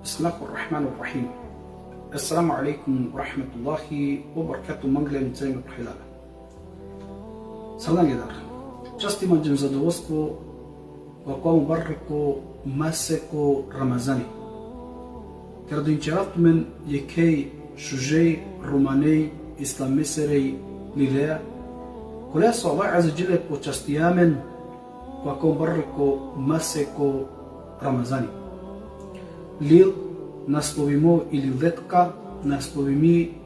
Bismillahirrahmanirrahim. Assalamu alaikum wa rahmatullahi wa barakatuh. Manglem цајме прохилада. Салам гедар. Част имам задоволство во мубаррако масеко Рамазани. Кардинчарату мен јекеј шужеј романеј исламесерей лилеја. Колеја со Аллах азza џеле по частијамен во мубаррако масеко Рамазани. Лил насловимо или летка насловими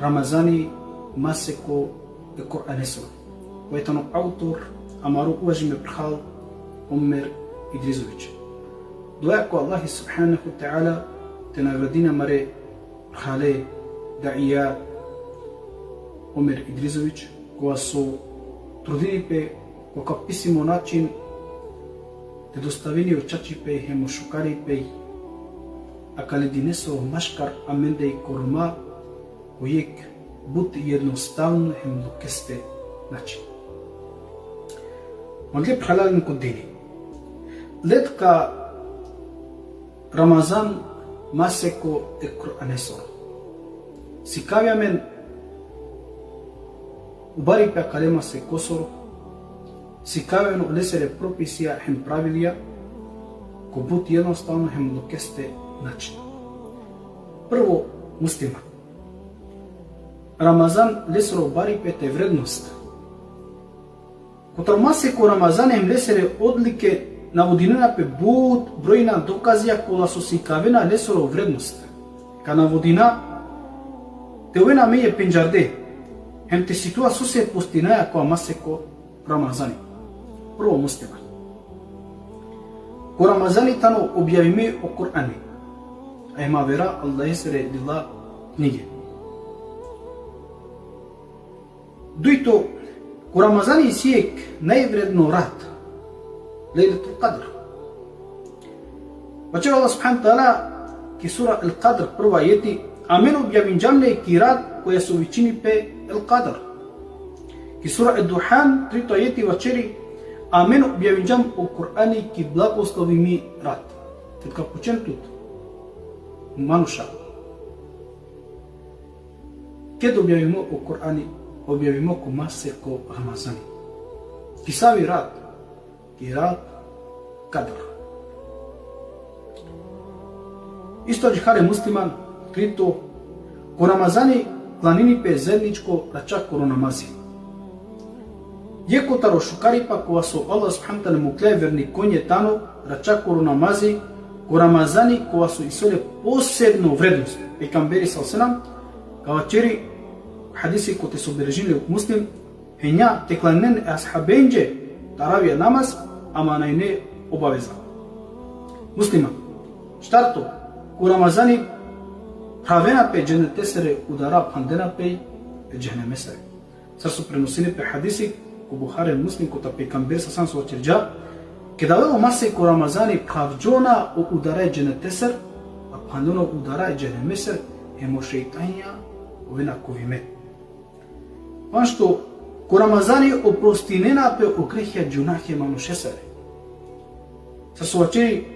Рамазани масеко е Куранесо. Поетано автор Амару уважиме прхал Омер Идризович. Дојако Аллах субханаху таала те наградина маре прхале даија Омер Идризович, која со трудинипе која писимо начин те доставени од чачипе хемо шукарипе, а кале динесо машкар амендеј корма, којек бут едноставно хем лукесте начин. Магле прхалален кодини. Летка Рамазан масеко е Куранесо. Сикавјамен убарипе калема се косоро, сикавено лесере прописија хем правилија, ко бут едноставно хем лукесте начин. Прво, муслима. Рамазан лесеро барипе те вредност. Котар масеко Рамазан хем лесере одлике наводинена пе бут бројна доказија кола со сикавена лесеро вредност. Ка наводина те уена меје пенџарде, хем те ситуа сусе постинаја која масеко Рамазани. Прво муслима. Ко Рамазани тано објавиме о Курани, а има вера Аллах есере дила книги. Дуито, ко Рамазани сиек највредно рад, Лейлатул Кадр. Вачер Аллах субхану таала ки сура Ел Кадр прва јети, а мен објавин џамне ки рад која со вичини пе Ел Кадр. Ки сура Ед Духан трито јети вачери, а мен објавинџам о Курани ки благослови ми рад. Тетка почентут мануша. Ке да објавимо о Курани, објавимо ко масеко Рамазани. Ки сави рад, ки рад кадр. Исто джихаре муслиман, крито, ко Рамазани кланини пе заедничко рачак коронамази. Јеко таро шукарипа која со Аллах субхану таала му кле верни коње тано рача коронамази, ко Рамазани која со исоле посебно вредност. Пекамбери салсенам, кава чери хадиси кој те собележили од муслим, хења те кланен е асхабенџе таравија намаз, ама најне обавеза. Муслима, штарто, ко Рамазани правена пе дженетесере удара пандена пе дженемесере. Сар со преносини пе хадиси ко Бухари муслим кота пекамбер сасан со очерџа, ке давело масе ко Рамазани правџона о ударај дженетесер, а пандона ударај дженемесер, хемо шејтања овена ковиме. Паншто, ко Рамазани опростинена пе окрехја џунахе манушесере. Са со очери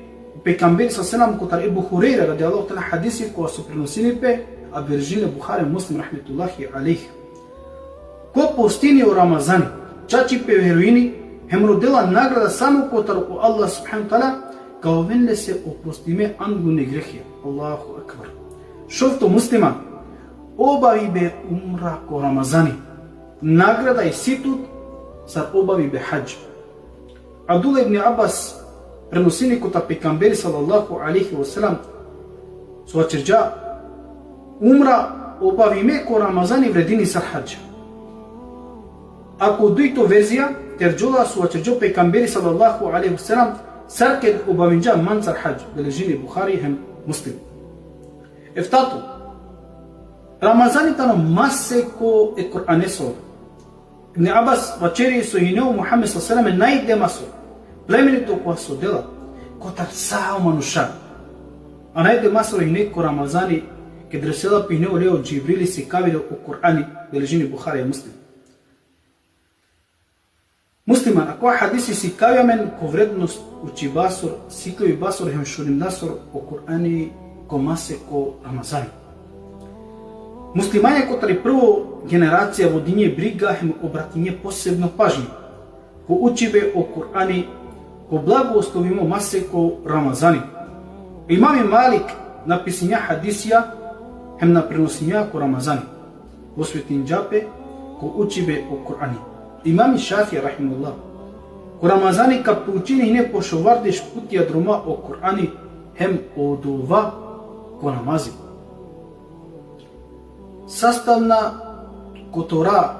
пекамбер сасенам котар Ебу Хурейра ради Аллах тала хадиси која со преносини пе, а бережиле Бухари муслим рахметуллахи алейх. Ко постини о Рамазани, чачи пе веруини, хем родела награда само котар о Аллах субхану таала, као венле се опростиме ангуне грехија. Аллаху акбар. Шовто муслима, обави бе умра ко Рамазани. Награда и ситут сар обави бе хаџ. Абдулла ибн Абас преносини кота пекамбери салаллаху алейхи ва салам со очерџа, умра обавиме ко Рамазани вредини сар хаџ. Ако дуито верзија, терџола со очерџо пекамбери салаллаху алейхи ва салам, сарке обавинџа мансар хаџ, бележини Бухари хем муслим. Ефтато, Рамазани тано масеко е Куранесо. Ибн Абас вачери со инео Мухамед салаллаху алейхи ва салам најдемасо, племенито која со дела, котар сао мануша. А најдемасо ине ко Рамазани, ке дресела пинео лео Џибрили си кавиле о Курани, бележини Бухари и муслим. Муслиман, ако хадиси си кавјамен ко вредност учи басур, сикливи басур хем шурим насур о Кур'ани ко масе ко Рамазани. Муслимање котари прво генерација водиње брига хем обратиње посебно пажње, ко учибе о Кур'ани, ко благословимо масе ко Рамазани. Имам Малик написиња хадисија хем на преносиња ко Рамазани. Осветин джапе ко учибе о Кур'ани. Имам Шафи рахимуллах ко Рамазани ка поучини не пошовардиш путија друма о Кур'ани хем одува ко намази. Sastavna kotora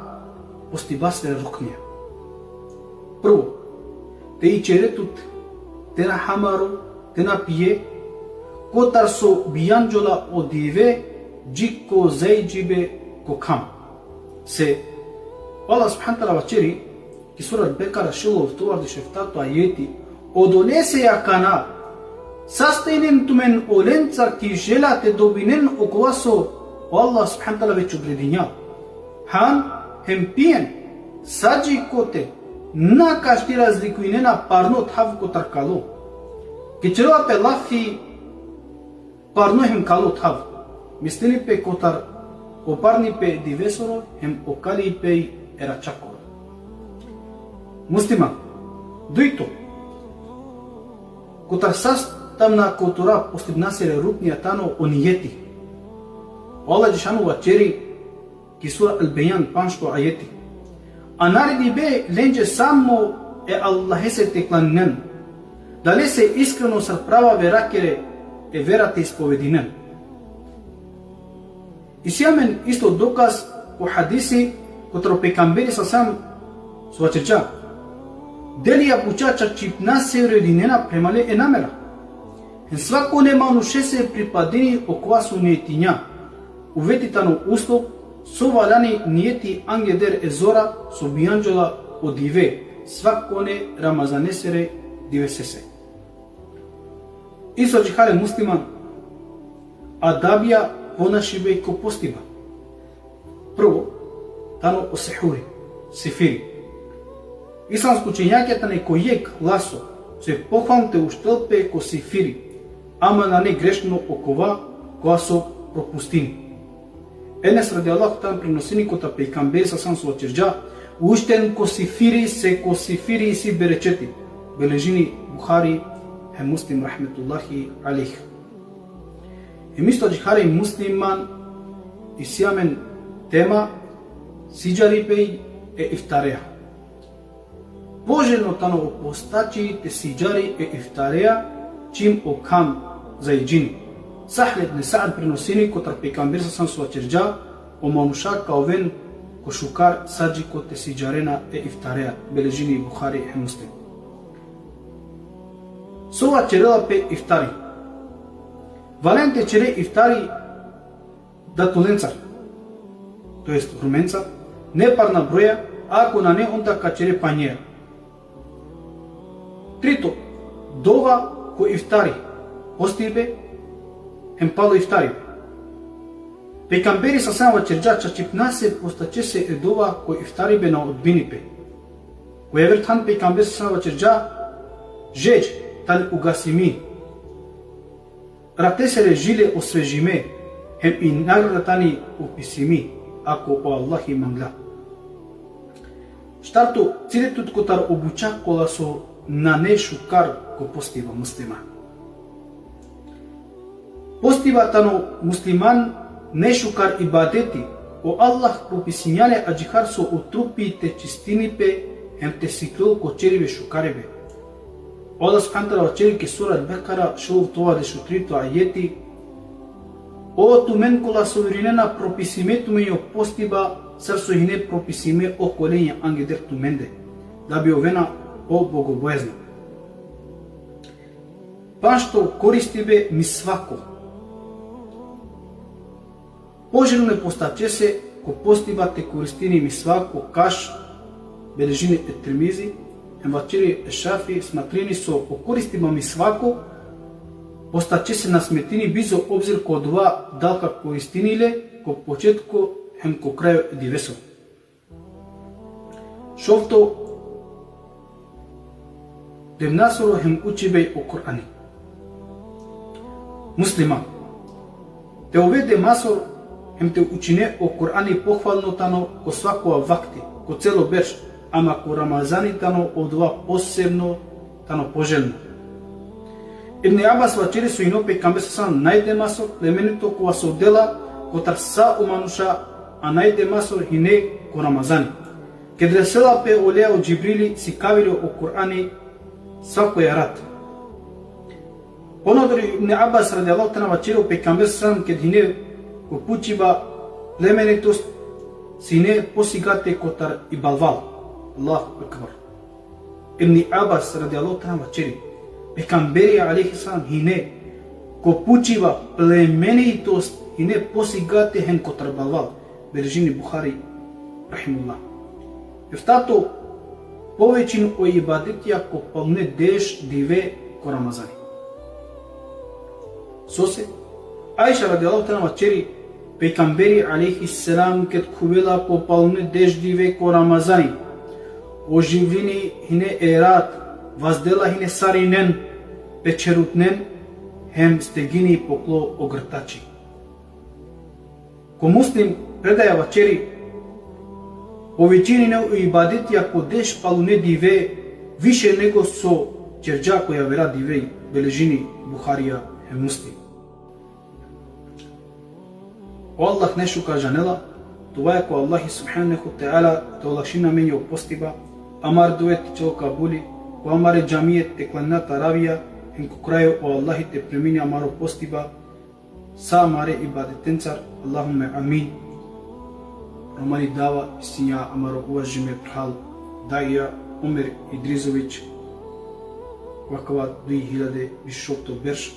postibasle ruknija. Prvo, te içeretut, te na hamaru, te na pije, kotar so bijanjola odive, jikko zajjibe ko kam. Se Allah subhanahu wa ta'ala vacheri, ki sura Al-Bekara shilo vtuvardi šeftatu ajeti, odonese jakana, sastajnen tumen olencar ki želate dobinen okvaso Allah subhanahu wa ta'ala već odredinja. Han hem pijen sađi kote na kašti razliku i ne na parno thav kotar kalo. Kičerova pe lafi parno hem kalo thav. Mislini pe kotar oparni pe divesoro hem okali pe era čakoro. Musliman, duito. Kotar sastavna kotora postibnasere ruknija tano onijeti. Allah Đešanu vacheri ki sura Al-Bayan 5 ajeti. A naredi be lenđe samo Allah se teklaninen. Da li se iskreno sa prava verakere verate ispovedinen. I sjamen isto dokaz u hadisi kotro pekamberi sa sam svačeća. Deli ja bučača čipna se uredinena premale enamera. En svako nema nuše se pripadini okvasu netinja. Uvetitano uslov so valjani nijeti angeder ezora so bijanđola odive svakone ramazanesere divesese. Iso džihare musliman adabija ponašibe ko postiba. Prvo, tano o sehuri, sefiri. Islamsko činjaketa neko jek laso se pohvalite u štelpe ko sefiri, ama na ne grešno okova koja so propustini. Enes radijallahu ta'ala prenosini kota pejgamberi sa sam suvačerđa, ušten ko sifiri si berečeti. Beležini Buhari he Muslim rahmetullahi alih. I misto džihari musliman i sjamen tema siđari pej iftareja. Poželjno tano opostači te siđari iftareja čim okam za iđini. Sahl ibn Sa'd prenosini kotar pejgamberi sa sam suvačerđa o manuša kao ven ko šukar sađi kote siđarena iftareja. Beležini Buhari he Muslim. Sova čerela pe iftari. Valente čere iftari da tulencar, to jest rumenca, neparna broja, ako na ne onda ka čere panjera. Trito, dova ko iftari, postibe, hem palo iftari. Pejgamberi sa sama čerđa čačipnase postače se dova ko iftaribe na odbinipe. Ko je vrtan pejgamberi sa sama čerđa, žeđ, tal ugasimi. Ratesere žile osvežime, hem i nagratani upisimi, ako o Allahi mangla. Štartu, ciletut kotar obuča kola so na ne šukar ko postiva muslima. Postiva tano musliman ne šukar ibadeti, o Allah propisinjale ađihar so utrupi te čistinipe, hem te siklil ko čerive šukarebe. Allah subhanahu wa ta'ala vacheri ki sura Al-Bekara šov tova dešutrito ajeti. O tu men kola suverenena propisime tu menjo postiba, sar so hine propisime o kolenja angeder tu mende, da bi ovena o bogobojazna. Pa što koristibe mi svako. Poželjno ne postače se ko postiba te koristini mi svako kaš, beležine Tirmizi, Vacheri Šafi smatrini so o koristima mi svako, postače se na smetini bizo obzir ko dva dalka koristinile, ko početko hem ko kraju diveso. Šovto демнасоро хем учибе о Кур'ани. Муслима, те оведе масор хем те учине о Кур'ани похвално тано ко свакова вакти, ко цело берш, ама ко Рамазани тано одва посебно тано пожелно. Ибн Абас вачери со ино пейгамбер сасан најде масор племенито кога се одела ко тарса у мануша, а најде масор хине ко Рамазани. Кедресела пе олеа од Джибрили си кавиле о Кур'ани свакој рад. Понадори Ибн Абас ради Аллах тана вачери о пейгамбер сасан кед хине ко пучива племенитост сине посигате ко тар и балвал. Аллаху акбар. Ибн Абас ради Аллах тана вачери пейгамбери алейхи салам хине ко пучива племенитост хине посигате хен ко тар балвал. Бележини Бухари рахимуллах. Ефтато повеќин о ибадетија ко полне деш диве ко Рамазани. Сосе, Аиша ради Аллах тана вачери пейгамбери алейхи селам кет кувела ко полне деш диве ко Рамазани. Оживлини хине ерат, воздела хине саринен, печерутнен, хем стегини покло огртачи. Ко муслим предаја вачери повеќинине у ибадетија ко деш палуне диве више него со џерџа која вера диве, бележини Бухарија е муслим. О Аллах нешто кажанела, това е ко Аллах субханаху таала те олакшина мене опостиба, амар дует човека були, ко амаре џамиет те кланна таравија, ен ко крајо о Аллах те премини амаро постиба, са амаре ибадетенцар, Аллахуме амин. Романи дава истинја амаро уважиме прхал, даија Умер Идризович, вакава 2000 вишокто берш,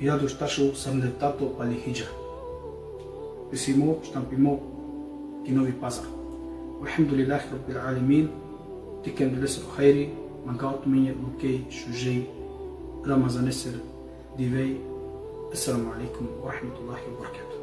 1480 пали хиджа. Писимо, штампимо, кинови пазар. Алхамдулиллахи раббил алемин, тикен лесер хайри, мангаут мине лукей, шужей, Рамазанесер, дивей. Ассаламу алейкум ва рахматуллахи ва баракатух.